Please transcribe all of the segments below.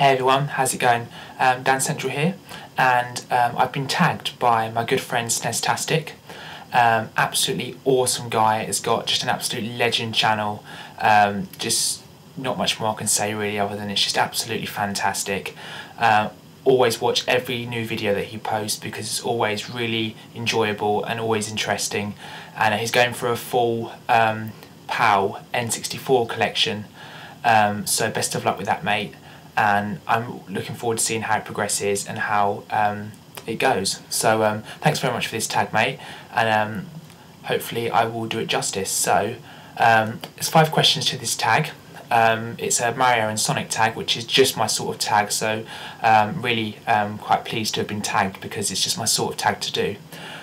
Hey everyone, how's it going? Dancentral here, and I've been tagged by my good friend Snestastic. Absolutely awesome guy, has got just an absolute legend channel. Just not much more I can say really, other than it's just absolutely fantastic. Always watch every new video that he posts because it's always really enjoyable and always interesting. And he's going for a full PAL N64 collection, so best of luck with that, mate. And I'm looking forward to seeing how it progresses and how it goes. So thanks very much for this tag, mate, and hopefully I will do it justice. So there's 5 questions to this tag. It's a Mario and Sonic tag, which is just my sort of tag, so really quite pleased to have been tagged because it's just my sort of tag to do.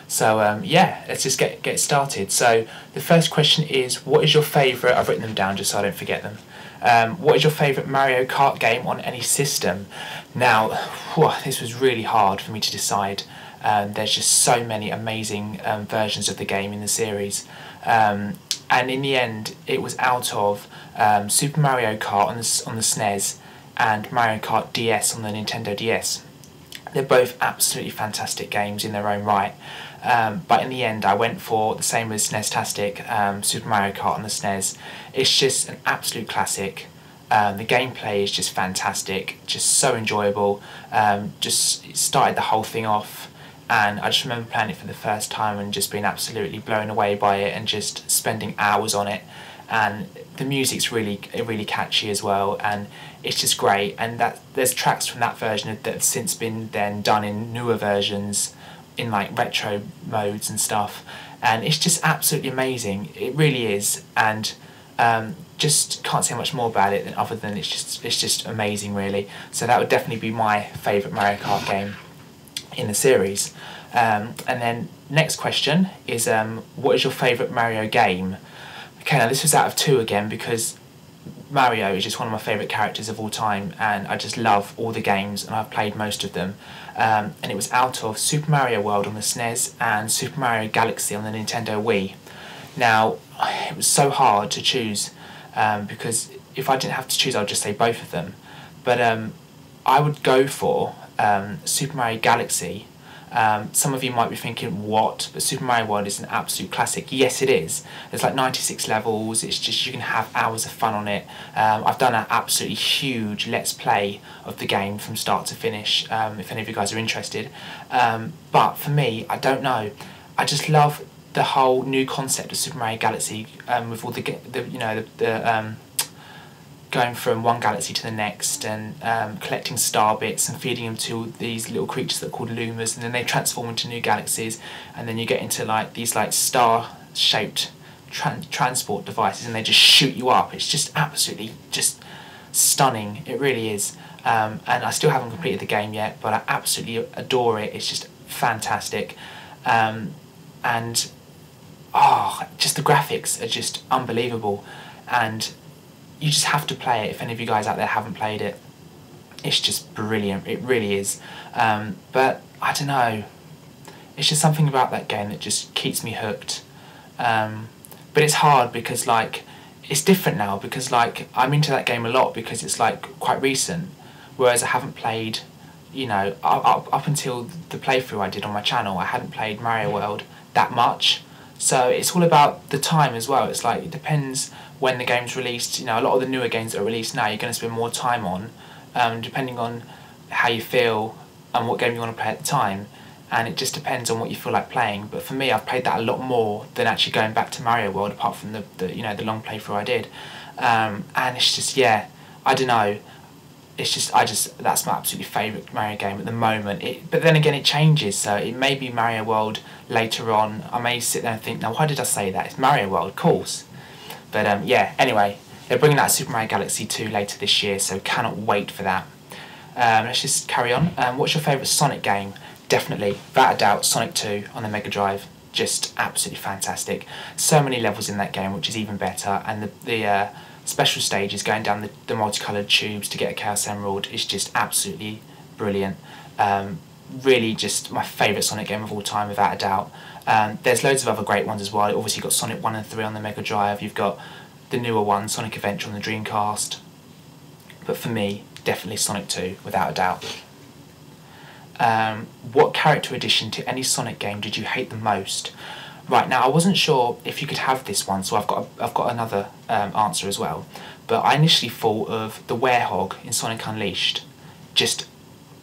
So yeah, let's just get started. So the first question is, what is your favourite, I've written them down just so I don't forget them, what is your favourite Mario Kart game on any system? Now, this was really hard for me to decide. There's just so many amazing versions of the game in the series. And in the end, it was out of Super Mario Kart on the SNES and Mario Kart DS on the Nintendo DS. They're both absolutely fantastic games in their own right. But in the end, I went for the same as Snestastic, Super Mario Kart on the SNES. It's just an absolute classic. The gameplay is just fantastic, just so enjoyable. Just started the whole thing off, and I just remember playing it for the first time and just being absolutely blown away by it and just spending hours on it. And the music's really catchy as well, and it's just great. And that there's tracks from that version that have since been then done in newer versions, in like retro modes and stuff, and it's just absolutely amazing. It really is, and just can't say much more about it other than it's just amazing, really. So that would definitely be my favourite Mario Kart game in the series. And then next question is, what is your favourite Mario game? Okay, now this was out of 2 again because Mario is just one of my favourite characters of all time, and I just love all the games and I've played most of them. And it was out of Super Mario World on the SNES and Super Mario Galaxy on the Nintendo Wii. Now, it was so hard to choose because if I didn't have to choose, I would just say both of them. But I would go for Super Mario Galaxy. Some of you might be thinking, what? But Super Mario World is an absolute classic. Yes, it is. There's like 96 levels. It's just, you can have hours of fun on it. I've done an absolutely huge Let's Play of the game from start to finish, if any of you guys are interested. But for me, I don't know. I just love the whole new concept of Super Mario Galaxy, with all the going from one galaxy to the next and collecting star bits and feeding them to these little creatures that are called Lumas, and then they transform into new galaxies, and then you get into like these like star-shaped transport devices, and they just shoot you up. It's just absolutely just stunning. It really is. And I still haven't completed the game yet, but I absolutely adore it. It's just fantastic. And just the graphics are just unbelievable, and you just have to play it if any of you guys out there haven't played it. It's just brilliant, it really is. But I don't know, it's just something about that game that just keeps me hooked. But it's hard because like, it's different now because like, I'm into that game a lot because it's like quite recent, whereas I haven't played, you know, up until the playthrough I did on my channel, I hadn't played Mario World that much. So it's all about the time as well. It's like, it depends when the game's released. You know, a lot of the newer games that are released now, you're going to spend more time on, depending on how you feel and what game you want to play at the time. And it just depends on what you feel like playing. But for me, I've played that a lot more than actually going back to Mario World, apart from the long playthrough I did. And it's just, yeah, I don't know. It's just, that's my absolutely favourite Mario game at the moment. But then again, it changes, so it may be Mario World later on. I may sit there and think, now why did I say that? It's Mario World, of course. But yeah, anyway, they're bringing out Super Mario Galaxy 2 later this year, so cannot wait for that. Let's just carry on. What's your favourite Sonic game? Definitely, without a doubt, Sonic 2 on the Mega Drive. Just absolutely fantastic. So many levels in that game, which is even better, and the special stages going down the multicoloured tubes to get a Chaos Emerald is just absolutely brilliant. Really just my favourite Sonic game of all time, without a doubt. There's loads of other great ones as well. Obviously you've got Sonic 1 and 3 on the Mega Drive, you've got the newer one, Sonic Adventure on the Dreamcast. But for me, definitely Sonic 2, without a doubt. What character addition to any Sonic game did you hate the most? Right, now I wasn't sure if you could have this one, so I've got another answer as well. But I initially thought of the Werehog in Sonic Unleashed. Just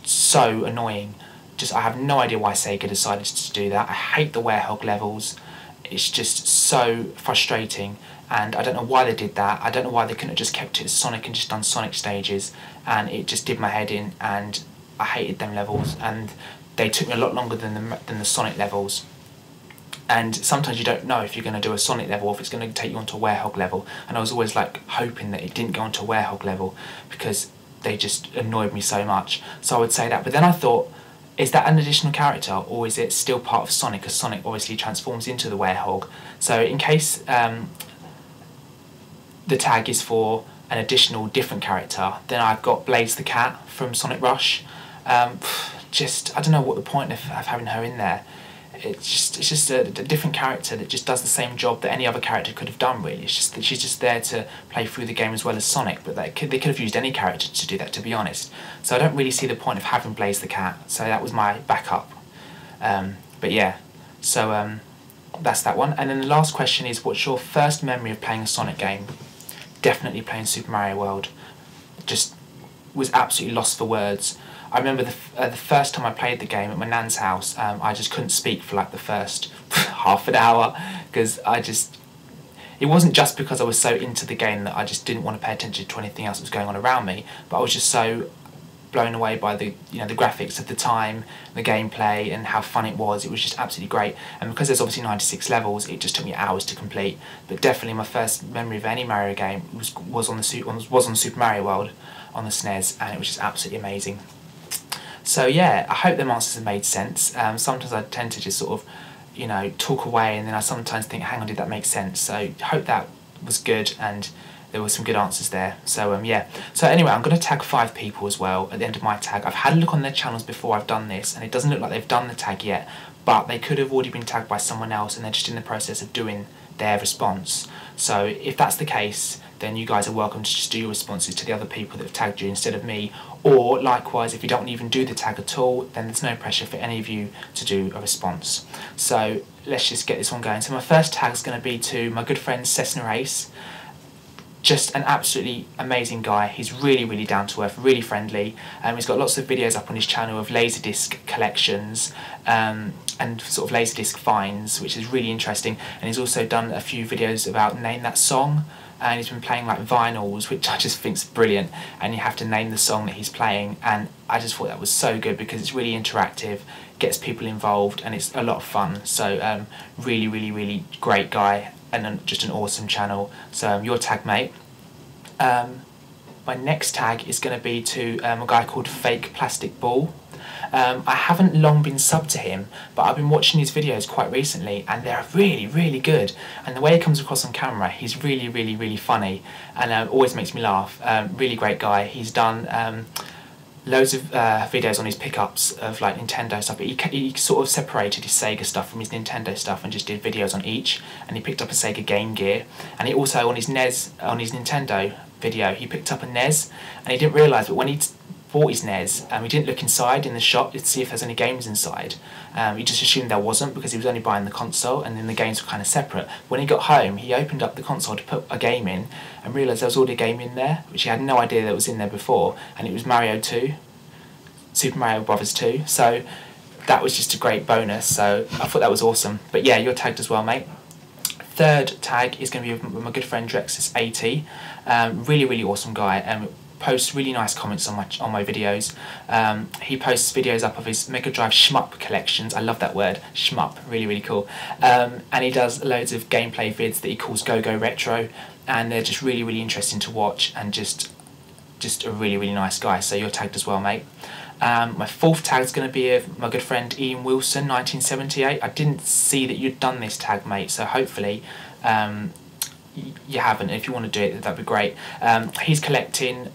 so annoying. Just, I have no idea why Sega decided to do that. I hate the Werehog levels. It's just so frustrating, and I don't know why they did that. I don't know why they couldn't have just kept it as Sonic and just done Sonic stages, and it just did my head in, and I hated them levels, and they took me a lot longer than the Sonic levels. And sometimes you don't know if you're going to do a Sonic level or if it's going to take you onto a Werehog level, and I was always like hoping that it didn't go onto a Werehog level because they just annoyed me so much. So I would say that, but then I thought, is that an additional character, or is it still part of Sonic, because Sonic obviously transforms into the Werehog? So in case the tag is for an additional different character, then I've got Blaze the Cat from Sonic Rush. Just, I don't know what the point of having her in there. It's just a different character that just does the same job that any other character could have done, really. It's just that she's just there to play through the game as well as Sonic, but they could have used any character to do that, to be honest. So I don't really see the point of having Blaze the Cat, so that was my backup. But yeah, so that's that one. And then the last question is, what's your first memory of playing a Sonic game? Definitely playing Super Mario World. Just was absolutely lost for words. I remember the first time I played the game at my nan's house, I just couldn't speak for like the first half an hour, because it wasn't just because I was so into the game that I just didn't want to pay attention to anything else that was going on around me, but I was just so blown away by the graphics of the time, the gameplay, and how fun it was. It was just absolutely great, and because there's obviously 96 levels, it just took me hours to complete. But definitely my first memory of any Mario game was on Super Mario World on the SNES, and it was just absolutely amazing. So yeah, I hope them answers have made sense. Sometimes I tend to just sort of, talk away, and then I sometimes think, hang on, did that make sense? So I hope that was good, and there were some good answers there. So yeah. So anyway, I'm going to tag 5 people as well at the end of my tag. I've had a look on their channels before I've done this, and it doesn't look like they've done the tag yet, but they could have already been tagged by someone else, and they're just in the process of doing their response. So if that's the case, then you guys are welcome to just do your responses to the other people that have tagged you instead of me. Or likewise, if you don't even do the tag at all, then there's no pressure for any of you to do a response. So let's just get this one going. So my first tag is going to be to my good friend Snestastic. Just an absolutely amazing guy. He's really, really down to earth, really friendly. He's got lots of videos up on his channel of Laserdisc collections and sort of Laserdisc finds, which is really interesting. And he's also done a few videos about Name That Song, and he's been playing like vinyls, which I just think's brilliant, and you have to name the song that he's playing, and I just thought that was so good because it's really interactive, gets people involved, and it's a lot of fun. So really, really, really great guy, and just an awesome channel. So your tag, mate. My next tag is going to be to a guy called Fake Plastic Ball. I haven't long been subbed to him, but I've been watching his videos quite recently, and they're really, really good. And the way he comes across on camera, he's really, really, really funny, and always makes me laugh. Really great guy. He's done loads of videos on his pickups of like Nintendo stuff, but he sort of separated his Sega stuff from his Nintendo stuff and just did videos on each. And he picked up a Sega Game Gear, and he also on his Nintendo video, he picked up a NES, and he didn't realise, but when he bought his NES, he didn't look inside in the shop to see if there's any games inside. He just assumed there wasn't because he was only buying the console, and then the games were kind of separate. When he got home, he opened up the console to put a game in and realised there was already a game in there, which he had no idea that was in there before, and it was Mario 2, Super Mario Brothers 2. So that was just a great bonus, so I thought that was awesome. But yeah, you're tagged as well, mate. Third tag is going to be with my good friend Drexus80. Really, really awesome guy. Posts really nice comments on my videos. He posts videos up of his Mega Drive shmup collections. I love that word, shmup, really, really cool. And he does loads of gameplay vids that he calls Go Go Retro, and they're just really, really interesting to watch, and just a really, really nice guy. So you're tagged as well, mate. My fourth tag is going to be of my good friend Ian Wilson, 1978. I didn't see that you'd done this tag, mate, so hopefully you haven't. If you want to do it, that'd be great. He's collecting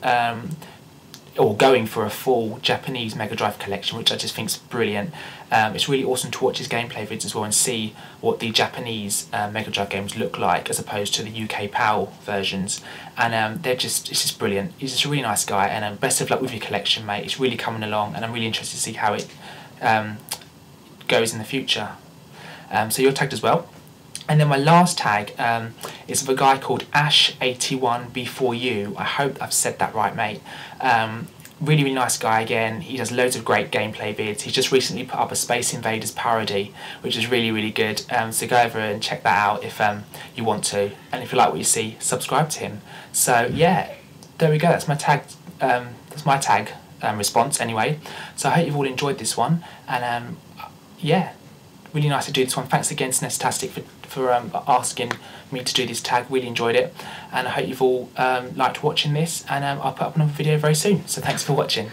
or going for a full Japanese Mega Drive collection, which I just think is brilliant. It's really awesome to watch his gameplay vids as well and see what the Japanese Mega Drive games look like as opposed to the UK PAL versions. And it's just brilliant. He's just a really nice guy, and best of luck with your collection, mate. It's really coming along, and I'm really interested to see how it goes in the future. So you're tagged as well. And then my last tag is of a guy called Ash81B4U. I hope I've said that right, mate. Really, really nice guy again. He does loads of great gameplay vids. He's just recently put up a Space Invaders parody, which is really, really good. So go over and check that out if you want to. And if you like what you see, subscribe to him. So yeah, there we go. That's my tag. Response anyway. So I hope you've all enjoyed this one. And yeah, really nice to do this one. Thanks again, Snestastic, for asking me to do this tag. Really enjoyed it, and I hope you've all liked watching this, and I'll put up another video very soon. So thanks for watching.